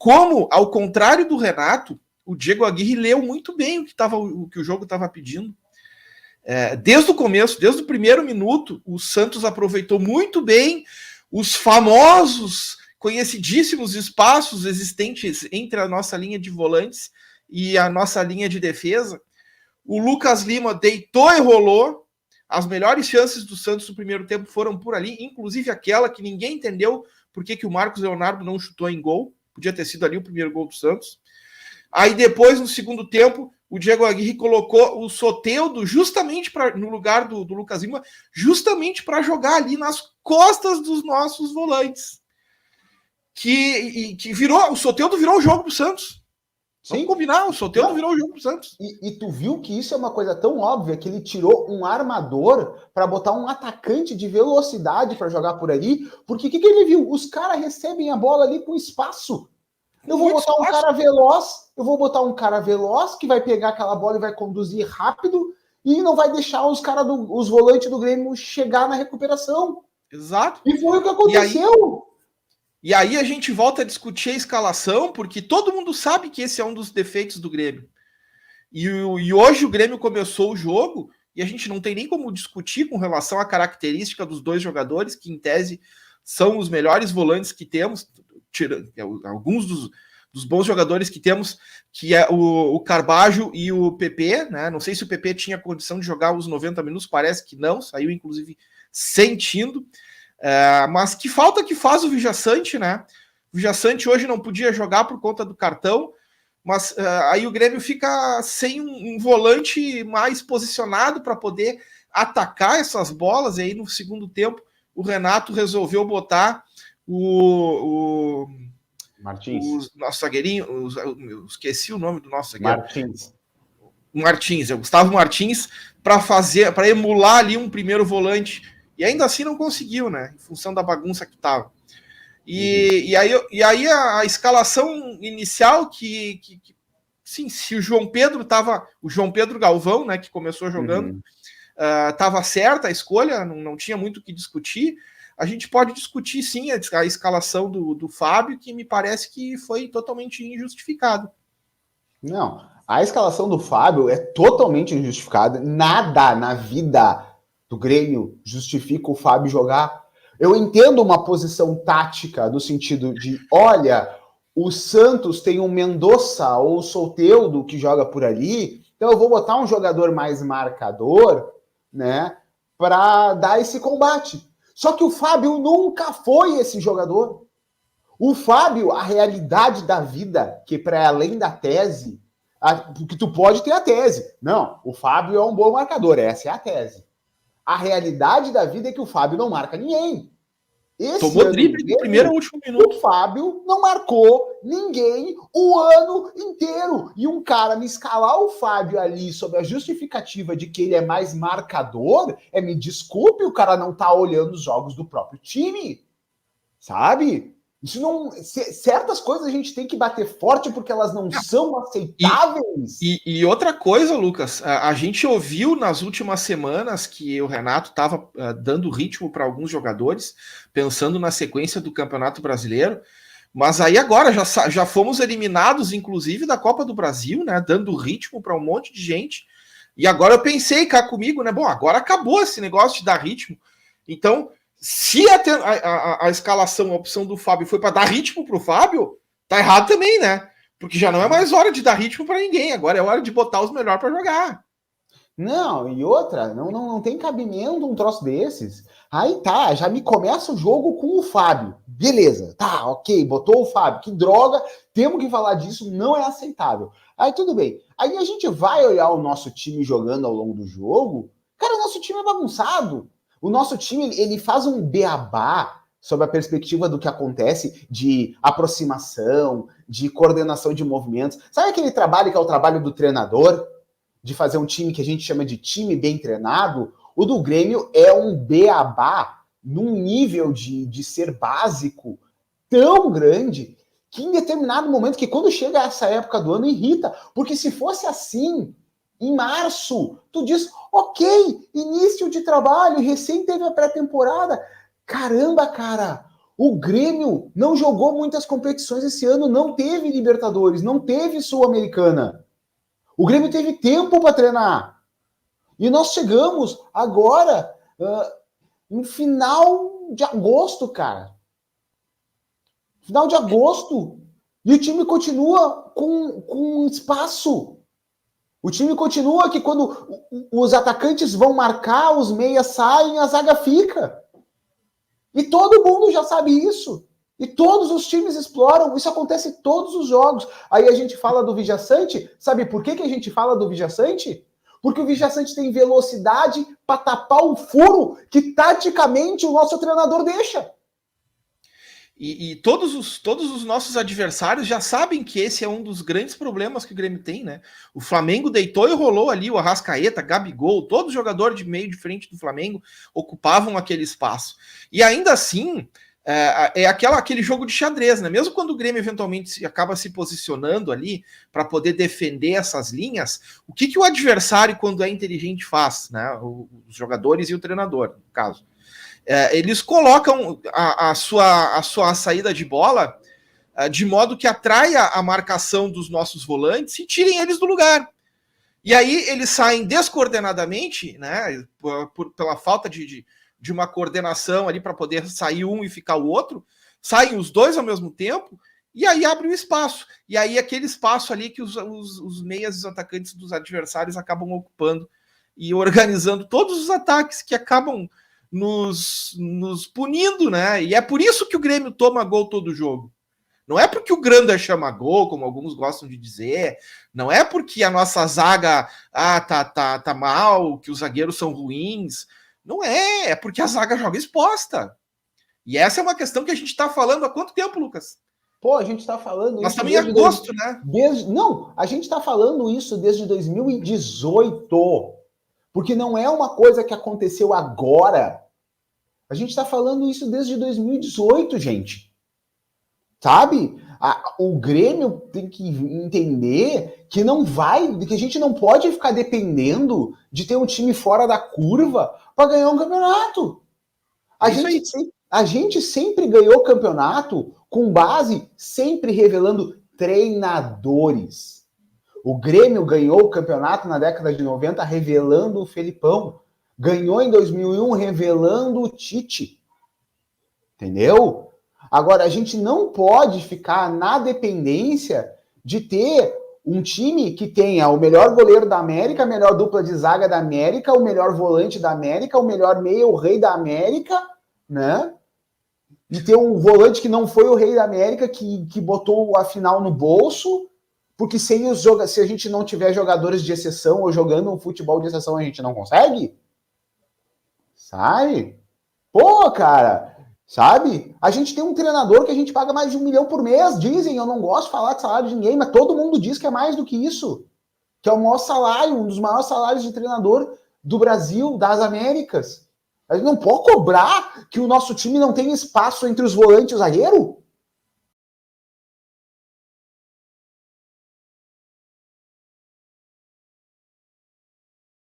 como, ao contrário do Renato, o Diego Aguirre leu muito bem o que o jogo estava pedindo. Desde o começo, desde o primeiro minuto, o Santos aproveitou muito bem os famosos, conhecidíssimos espaços existentes entre a nossa linha de volantes e a nossa linha de defesa. O Lucas Lima deitou e rolou. As melhores chances do Santos no primeiro tempo foram por ali, inclusive aquela que ninguém entendeu por que o Marcos Leonardo não chutou em gol. Podia ter sido ali o primeiro gol do Santos. Aí depois, no segundo tempo, o Diego Aguirre colocou o Soteldo justamente no lugar do Lucas Lima, justamente para jogar ali nas costas dos nossos volantes. Que virou, o Soteldo virou o jogo pro Santos. Vamos combinar, o Soteldo virou o jogo pro Santos. E tu viu que isso é uma coisa tão óbvia que ele tirou um armador para botar um atacante de velocidade para jogar por ali, porque o que ele viu? Os caras recebem a bola ali com espaço. Eu vou botar um cara veloz que vai pegar aquela bola e vai conduzir rápido e não vai deixar os volantes do Grêmio chegar na recuperação. Exato. E foi o que aconteceu. E aí a gente volta a discutir a escalação, porque todo mundo sabe que esse é um dos defeitos do Grêmio. E hoje o Grêmio começou o jogo e a gente não tem nem como discutir com relação à característica dos dois jogadores, que em tese são os melhores volantes que temos, alguns dos bons jogadores que temos, que é o Carbajo e o PP, né? Não sei se o PP tinha condição de jogar os 90 minutos, parece que não, saiu inclusive sentindo. Mas que falta que faz o Vijaçante, né? O Vijaçante hoje não podia jogar por conta do cartão, mas aí o Grêmio fica sem um volante mais posicionado para poder atacar essas bolas, e aí no segundo tempo o Renato resolveu botar o Martins. O nosso zagueirinho, eu esqueci o nome do nosso zagueiro. Martins, o Gustavo Martins, para emular ali um primeiro volante. E ainda assim não conseguiu, né? Em função da bagunça que estava. E aí a escalação inicial sim, se o João Pedro Galvão, né, que começou jogando, estava certa a escolha, não tinha muito o que discutir. A gente pode discutir sim a escalação do Fábio, que me parece que foi totalmente injustificada. Não, a escalação do Fábio é totalmente injustificada. Nada na vida do Grêmio justifica o Fábio jogar. Eu entendo uma posição tática no sentido de, olha, o Santos tem um Mendonça ou o Soteldo que joga por ali, então eu vou botar um jogador mais marcador, né, para dar esse combate. Só que o Fábio nunca foi esse jogador. O Fábio, a realidade da vida, que para além da tese, porque tu pode ter a tese. Não, o Fábio é um bom marcador, essa é a tese. A realidade da vida é que o Fábio não marca ninguém. Tomou drible do primeiro ao último minuto. O Fábio não marcou ninguém o ano inteiro. E um cara me escalar o Fábio ali sob a justificativa de que ele é mais marcador, me desculpe, o cara não tá olhando os jogos do próprio time. Sabe? Isso não. Certas coisas a gente tem que bater forte porque elas não são aceitáveis. E outra coisa, Lucas, a gente ouviu nas últimas semanas que o Renato estava dando ritmo para alguns jogadores, pensando na sequência do Campeonato Brasileiro, mas aí agora já fomos eliminados, inclusive, da Copa do Brasil, né? Dando ritmo para um monte de gente. E agora eu pensei cá comigo, né? Bom, agora acabou esse negócio de dar ritmo. Então. Se a escalação, a opção do Fábio foi para dar ritmo para o Fábio, tá errado também, né? Porque já não é mais hora de dar ritmo para ninguém, agora é hora de botar os melhores para jogar. Não, e outra, não tem cabimento um troço desses. Aí tá, já me começa o jogo com o Fábio. Beleza, tá, ok, botou o Fábio. Que droga, temos que falar disso, não é aceitável. Aí tudo bem. Aí a gente vai olhar o nosso time jogando ao longo do jogo. Cara, o nosso time é bagunçado. O nosso time, ele faz um beabá sob a perspectiva do que acontece de aproximação, de coordenação de movimentos. Sabe aquele trabalho que é o trabalho do treinador? De fazer um time que a gente chama de time bem treinado? O do Grêmio é um beabá num nível de ser básico tão grande que em determinado momento, que quando chega essa época do ano, irrita. Porque se fosse assim, em março, tu diz, ok, início de trabalho, recém teve a pré-temporada. Caramba, cara, O Grêmio não jogou muitas competições esse ano, não teve Libertadores, não teve Sul-Americana. O Grêmio teve tempo para treinar. E nós chegamos agora no final de agosto, cara. Final de agosto. E o time continua com espaço. O time continua que quando os atacantes vão marcar, os meias saem, a zaga fica. E todo mundo já sabe isso. E todos os times exploram. Isso acontece em todos os jogos. Aí a gente fala do Vijaçante. Sabe por que a gente fala do Vijaçante? Porque o Vijaçante tem velocidade para tapar um furo que taticamente o nosso treinador deixa. E todos os nossos adversários já sabem que esse é um dos grandes problemas que o Grêmio tem, né? O Flamengo deitou e rolou ali, o Arrascaeta, Gabigol, todos os jogadores de meio de frente do Flamengo ocupavam aquele espaço. E ainda assim, aquele jogo de xadrez, né? Mesmo quando o Grêmio eventualmente acaba se posicionando ali para poder defender essas linhas, o que o adversário, quando é inteligente, faz, né? Os jogadores e o treinador, no caso. Eles colocam a sua saída de bola de modo que atraia a marcação dos nossos volantes e tirem eles do lugar. E aí eles saem descoordenadamente, né, pela falta de uma coordenação ali para poder sair um e ficar o outro, saem os dois ao mesmo tempo, e aí abre o espaço. E aí aquele espaço ali que os meias e os atacantes dos adversários acabam ocupando e organizando todos os ataques que acabam nos punindo, né? E é por isso que o Grêmio toma gol todo jogo. Não é porque o Granda chama gol, como alguns gostam de dizer. Não é porque a nossa zaga tá mal, que os zagueiros são ruins. Não é, é porque a zaga joga exposta. E essa é uma questão que a gente tá falando há quanto tempo, Lucas? Pô, a gente tá falando Mas também é agosto, né? Não, a gente tá falando isso desde 2018. Porque não é uma coisa que aconteceu agora. A gente está falando isso desde 2018, gente. Sabe? O Grêmio tem que entender que que a gente não pode ficar dependendo de ter um time fora da curva para ganhar um campeonato. A gente sempre ganhou campeonato com base sempre revelando treinadores. O Grêmio ganhou o campeonato na década de 90 revelando o Felipão. Ganhou em 2001 revelando o Tite. Entendeu? Agora, a gente não pode ficar na dependência de ter um time que tenha o melhor goleiro da América, a melhor dupla de zaga da América, o melhor volante da América, o melhor meia, o rei da América, né? E ter um volante que não foi o rei da América, que botou a final no bolso. Porque se a gente não tiver jogadores de exceção ou jogando um futebol de exceção, a gente não consegue? Sabe? Pô, cara, sabe? A gente tem um treinador que a gente paga mais de 1 milhão por mês, dizem. Eu não gosto de falar de salário de ninguém, mas todo mundo diz que é mais do que isso. Que é o maior salário, um dos maiores salários de treinador do Brasil, das Américas. A gente não pode cobrar que o nosso time não tem espaço entre os volantes e o zagueiro?